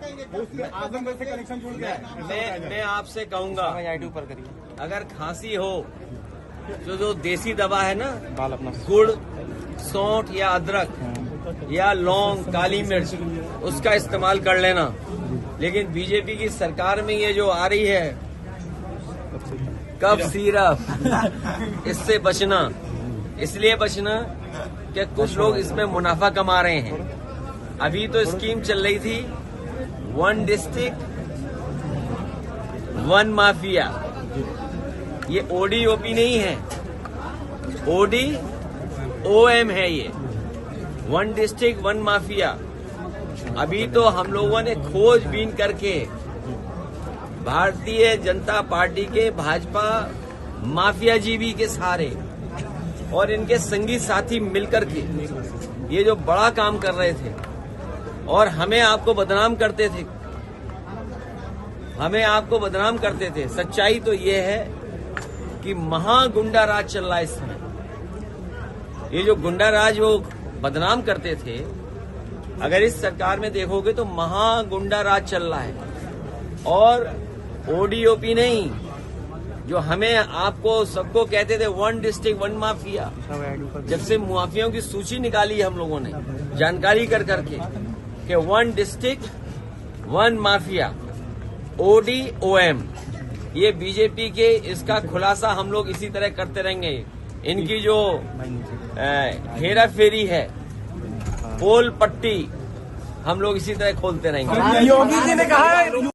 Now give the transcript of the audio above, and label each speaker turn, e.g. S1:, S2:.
S1: आजमगढ़ से कनेक्शन जुड़ गया है।
S2: मैं आपसे कहूंगा अगर खांसी हो तो जो देसी दवा है ना, गुड़, सौंठ या अदरक या लौंग, काली मिर्च, उसका इस्तेमाल कर लेना। लेकिन बीजेपी की सरकार में ये जो आ रही है कफ सिरप, इससे बचना। इसलिए बचना कि कुछ लोग इसमें मुनाफा कमा रहे हैं। अभी तो स्कीम चल रही थी 1 डिस्ट्रिक्ट 1 माफिया। ये ODOP नहीं है, ODOM है ये, 1 डिस्ट्रिक्ट 1 माफिया। अभी तो हम लोगों ने खोजबीन करके भारतीय जनता पार्टी के भाजपा माफिया जीवी के सहारे और इनके संगी साथी मिलकर के ये जो बड़ा काम कर रहे थे और हमें आपको बदनाम करते थे, सच्चाई तो ये है कि महागुंडा राज चल रहा है इस समय। ये जो गुंडा राज वो बदनाम करते थे, अगर इस सरकार में देखोगे तो महागुंडा राज चल रहा है। और ODOP नहीं, जो हमें आपको सबको कहते थे 1 डिस्ट्रिक्ट 1 माफिया, जब से माफियाओं की सूची निकाली हम लोगों ने जानकारी कर करके कि 1 डिस्ट्रिक्ट 1 माफिया, ODOM, ये बीजेपी के, इसका खुलासा हम लोग इसी तरह करते रहेंगे। इनकी जो हेरा फेरी है, पोल पट्टी, हम लोग इसी तरह खोलते रहेंगे।
S1: योगी जी ने कहा है